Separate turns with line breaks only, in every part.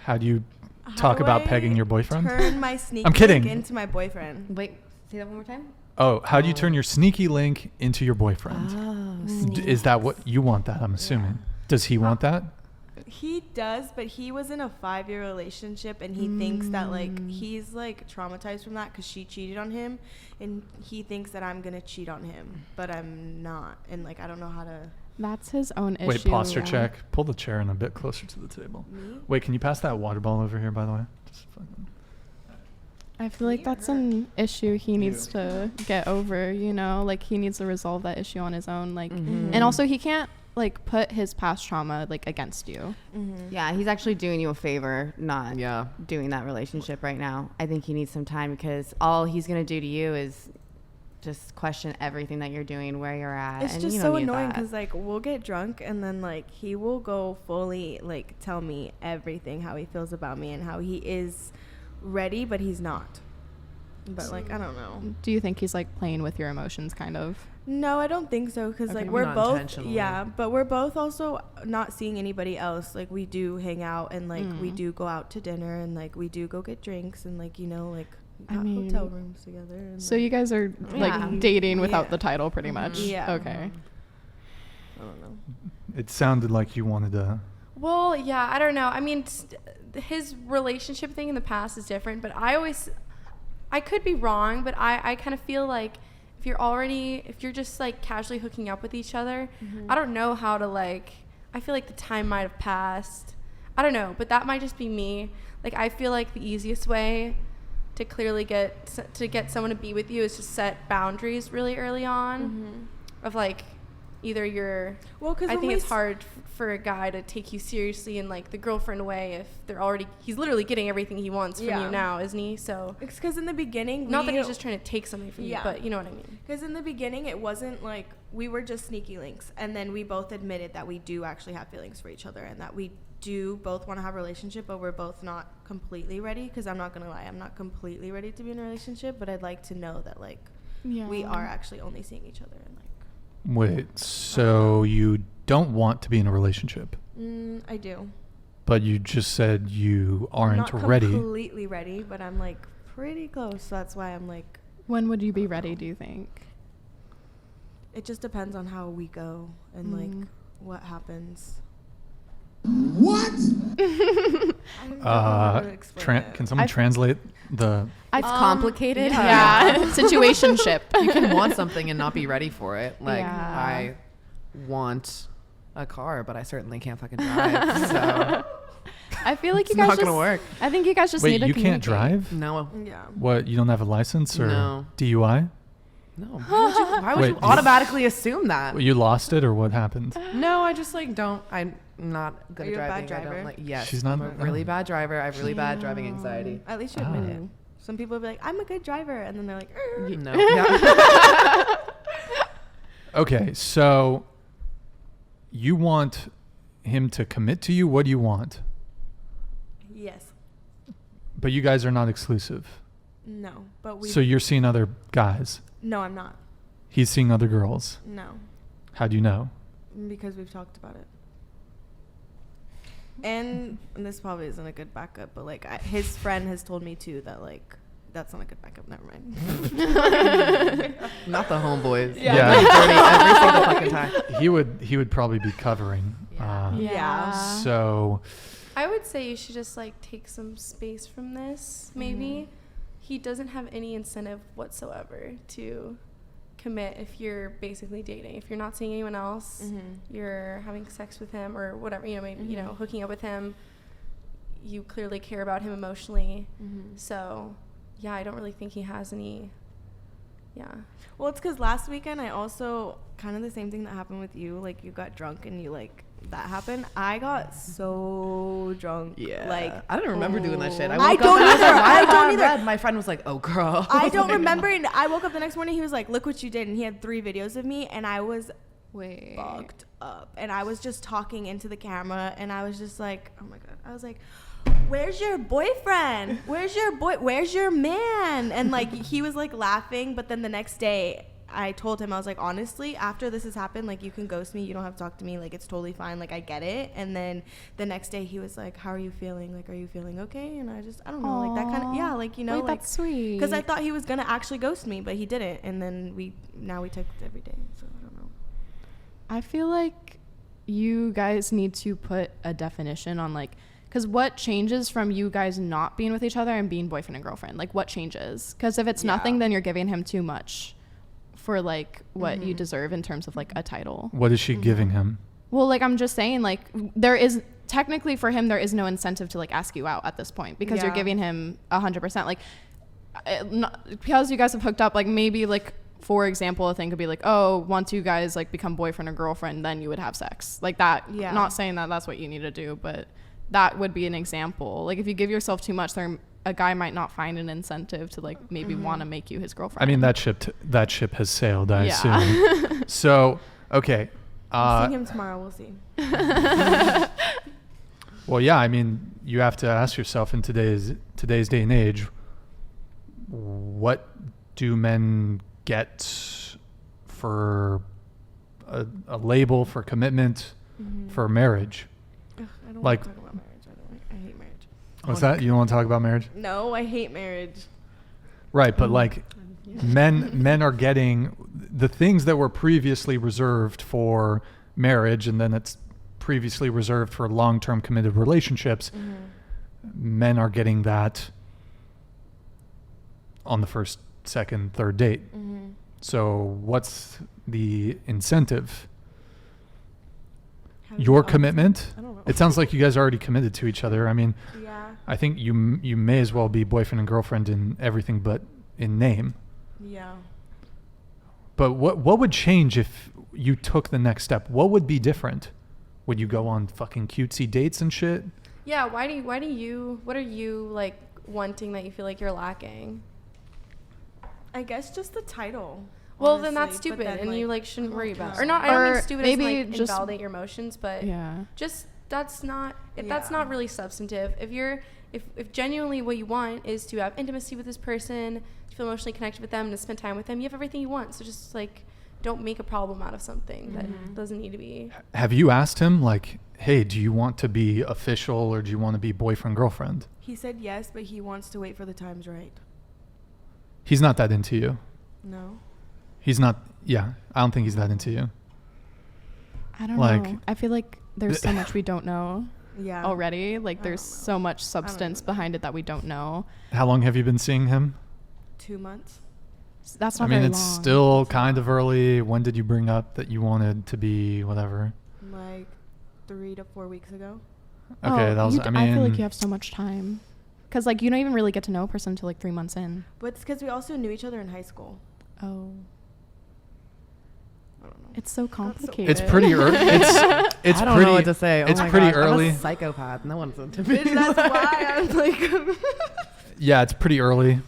How do you talk about pegging your boyfriend?
Turn my sneaky
I'm kidding.
link into my boyfriend.
Wait, say that one more time.
Oh, how do you turn your sneaky link into your boyfriend?
Oh,
Is that what you want? That I'm assuming.
Yeah.
Does he want that?
He does, but he was in a 5-year relationship, and he thinks that like he's like traumatized from that because she cheated on him, and he thinks that I'm gonna cheat on him, but I'm not, and like I don't know how to.
That's his own issue.
Wait, posture check. Pull the chair in a bit closer to the table.
Me?
Wait, can you pass that water bottle over here, by the way? Just fucking.
I feel like that's an issue he needs to get over, you know? Like, he needs to resolve that issue on his own. Like, and also he can't, like, put his past trauma, like, against you.
yeah, he's actually doing you a favor not doing that relationship right now. I think he needs some time because all he's going to do to you is just question everything that you're doing, where you're at.
It's
and
just
you
so
don't need
annoying
that.
because like we'll get drunk and then like he will go fully like tell me everything, how he feels about me and how he is ready, but he's not. But like I don't know.
Do you think he's, like, playing with your emotions, kind of?
No, I don't think so because
Okay.
like we're
Not
both
intentionally.
but we're both also not seeing anybody else. Like we do hang out and like we do go out to dinner and like we do go get drinks and like, you know, like
I
got
mean,
hotel rooms together and
So
like,
you guys are, like, dating without
Yeah.
the title, pretty much?
Yeah.
Okay.
I don't know.
It sounded like you wanted to.
Well, yeah, I don't know. I mean, his relationship thing in the past is different, but I could be wrong, but I kind of feel like if you're just like casually hooking up with each other, I don't know how to like, I feel like the time might have passed. I don't know, but that might just be me. Like, I feel like the easiest way to clearly get someone to be with you is to set boundaries really early on of like either you're
Well, because
I think it's hard for a guy to take you seriously in like the girlfriend way if he's literally getting everything he wants from you now, isn't he? So
it's because in the beginning
not that he's just trying to take something from you,
Yeah.
but you know what I mean.
Because in the beginning, it wasn't like we were just sneaky links. And then we both admitted that we do actually have feelings for each other and that we do both want to have a relationship, but we're both not completely ready. Because I'm not going to lie, I'm not completely ready to be in a relationship, but I'd like to know that, like, we are actually only seeing each other. And, like,
Wait, so you don't want to be in a relationship,
I do.
but you just said you aren't
Not
ready.
completely ready, but I'm, like, pretty close. So that's why I'm, like...
When would you be ready, do you think?
It just depends on how we go and, like, what happens.
What?
I don't know how to explain it.
Can someone translate the?
It's complicated.
Yeah. Situationship.
You can want something and not be ready for it. Like,
Yeah.
I want a car, but I certainly can't fucking drive. So
I feel like you
it's
guys
not
just...
gonna work.
I think you guys just need
Wait,
to
you can't
communicate.
drive?
No,
Yeah.
What? You don't have a license or
No.
DUI?
no. Why would
Wait,
you
you-
automatically assume that?
You lost it or what happened?
No, I just like don't. I'm not good
Are
at
you a bad
driving. I
driver?
don't like. Yes,
She's not-
I'm a really
oh.
bad driver. I have really bad driving anxiety.
At least you admit it. Some people will be like, I'm a good driver. And then they're like,
No. Yeah.
Okay, so you want him to commit to you? What do you want?
yes.
But you guys are not exclusive.
No. But we...
So you're seeing other guys.
No, I'm not.
He's seeing other girls.
No.
How do you know?
Because we've talked about it. And this probably isn't a good backup, but, like, his friend has told me, too, that, like, that's not a good backup. Never mind.
Not the homeboys.
Yeah.
Dirty every single fucking time.
He would probably be covering.
Yeah.
So
I would say you should just like take some space from this. Maybe he doesn't have any incentive whatsoever to commit if you're basically dating. If you're not seeing anyone else, you're having sex with him or whatever, you know, maybe you know, hooking up with him. You clearly care about him emotionally. So, yeah, I don't really think he has any. Yeah.
Well, it's because last weekend I also kind of the same thing that happened with you. Like, you got drunk and you, like, that happened. I got so drunk.
Yeah.
Like,
I don't remember doing that shit.
I
woke up
don't
and was
either.
like, "Why
I
am
don't either."
red?" My friend was like, "Oh, girl."
I don't remember. And I woke up the next morning. He was like, "Look what you did," and he had 3 videos of me, and I was fucked up. And I was just talking into the camera, and I was just like, "Oh my god!" I was like, "Where's your boyfriend? Where's your man?" And like he was like laughing, but then the next day I told him, I was like, honestly, after this has happened, like, you can ghost me. You don't have to talk to me. Like, it's totally fine. Like, I get it. And then the next day he was like, how are you feeling? Like, are you feeling okay? And I don't know, like, that kind of, yeah, like, you know,
Wait,
like,
that's sweet.
because I thought he was going to actually ghost me, but he didn't. And then we text every day. So I don't know.
I feel like you guys need to put a definition on, like, because what changes from you guys not being with each other and being boyfriend and girlfriend? Like, what changes? Because if it's nothing, then you're giving him too much for, like, what you deserve in terms of, like, a title.
What is she giving him?
Well, like, I'm just saying, like, there is technically for him, there is no incentive to, like, ask you out at this point because you're giving him 100%. Like, because you guys have hooked up, like, maybe, like, for example, a thing could be like, oh, once you guys, like, become boyfriend or girlfriend, then you would have sex. Like that.
Yeah.
Not saying that that's what you need to do, but that would be an example. Like, if you give yourself too much, a guy might not find an incentive to, like, maybe want to make you his girlfriend.
I mean, that ship has sailed, I assume. So, okay.
I'll see him tomorrow. We'll see.
Well, yeah, I mean, you have to ask yourself in today's day and age, what do men get for a label, for commitment, for marriage?
Ugh, I don't
Like-
want to talk about marriage. I hate marriage.
What's that? You don't want to talk about marriage?
No, I hate marriage.
Right, but like men are getting the things that were previously reserved for marriage, and then it's previously reserved for long-term committed relationships. Men are getting that on the first, second, third date. So what's the incentive? Your commitment?
I don't know.
It sounds like you guys are already committed to each other. I mean,
Yeah.
I think you may as well be boyfriend and girlfriend in everything but in name.
Yeah.
But what would change if you took the next step? What would be different? Would you go on fucking cutesy dates and shit?
Yeah. What are you, like, wanting that you feel like you're lacking?
I guess just the title.
Well, then that's
honestly, but
stupid,
then,
and you,
like,
like, shouldn't
I
worry
don't
about
know.
or not. I don't
Or
mean stupid as in,
maybe
like,
just-
invalidate your emotions, but
Yeah.
just that's not
Yeah.
really substantive. If genuinely what you want is to have intimacy with this person, to feel emotionally connected with them, to spend time with them, you have everything you want. So just, like, don't make a problem out of something that doesn't need to be.
Have you asked him, like, hey, do you want to be official or do you want to be boyfriend, girlfriend?
He said yes, but he wants to wait for the times right.
He's not that into you.
No.
He's not, yeah, I don't think he's that into you.
I don't
Like-
know. I feel like there's so much we don't know
Yeah.
already. Like, there's
don't know.
so much substance
know.
behind it that we don't know.
How long have you been seeing him?
2 months.
That's
I
not
mean,
very
it's
long.
still kind of early. When did you bring up that you wanted to be whatever?
Like 3 to 4 weeks ago.
Okay, that was, I mean,
I feel like you have so much time. Because, like, you don't even really get to know a person until, like, 3 months in.
But it's because we also knew each other in high school.
Oh.
I don't know.
It's so complicated.
it's pretty early. It's
I don't
pretty,
know what to say.
It's
oh my
pretty
God,
early.
I'm a psychopath. No one's into me.
That's why I'm like.
Yeah, it's pretty early.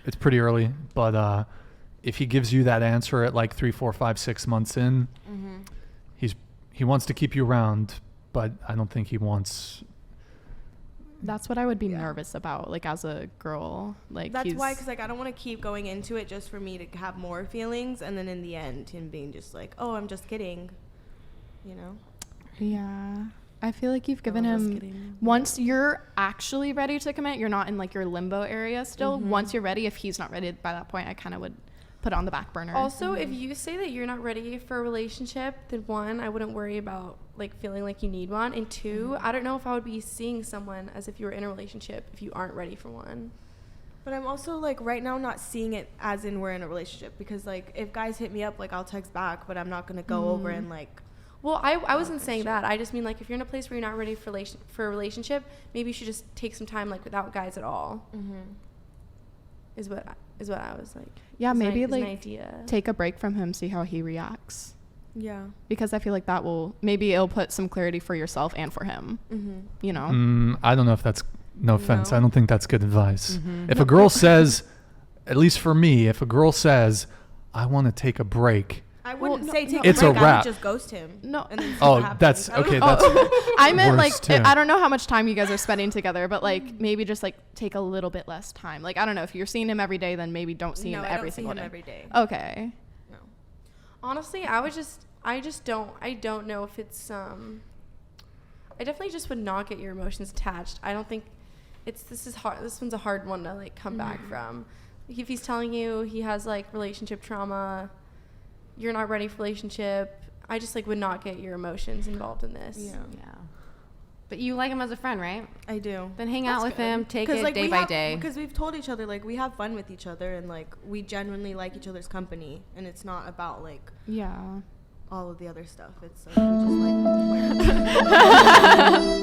It's pretty early. But if he gives you that answer at like 3, 4, 5, 6 months in, he wants to keep you around, but I don't think he wants.
That's what I would be nervous about, like, as a girl. Like,
That's why, because, like, I don't want to keep going into it just for me to have more feelings, and then in the end, him being just like, "Oh, I'm just kidding," you know.
Yeah. I feel like you've given
I'm just
him,
kidding.
once you're actually ready to commit, you're not in, like, your limbo area still. Once you're ready, if he's not ready by that point, I kind of would put it on the back burner.
Also, if you say that you're not ready for a relationship, then 1, I wouldn't worry about, like, feeling like you need one, and 2, I don't know if I would be seeing someone as if you were in a relationship if you aren't ready for one.
But I'm also, like, right now not seeing it as in we're in a relationship, because, like, if guys hit me up, like, I'll text back, but I'm not gonna go over and, like.
Well, I wasn't saying that. I just mean, like, if you're in a place where you're not ready for a relationship, maybe you should just take some time, like, without guys at all. Is what I was like.
Yeah,
is my-
maybe,
is my
like,
idea.
take a break from him, see how he reacts.
Yeah.
Because I feel like that will, maybe it'll put some clarity for yourself and for him. You know?
I don't know if that's, no offense,
No.
I don't think that's good advice. If a girl says, at least for me, if a girl says, I want to take a break.
I wouldn't
no,
say take
no.
It's
a
a
break. I
wrap.
would just ghost him.
No.
And then see
Oh,
what happens.
that's
I don't
okay.
know.
That's
I meant, like,
worst, too.
I don't know how much time you guys are spending together, but, like, maybe just, like, take a little bit less time. Like, I don't know, if you're seeing him every day, then maybe don't see
No,
him
I
every
don't see
single
him
day.
every day.
Okay.
Honestly, I don't know if it's I definitely just would not get your emotions attached. I don't think this is hard. This one's a hard one to like come back from. If he's telling you he has like relationship trauma, you're not ready for relationship, I just like would not get your emotions involved in this.
Yeah.
But you like him as a friend, right?
I do.
Then hang out with him, take it
like,
day by day.
Because we've told each other, like, we have fun with each other, and, like, we genuinely like each other's company, and it's not about, like,
Yeah.
all of the other stuff. It's, like, we just like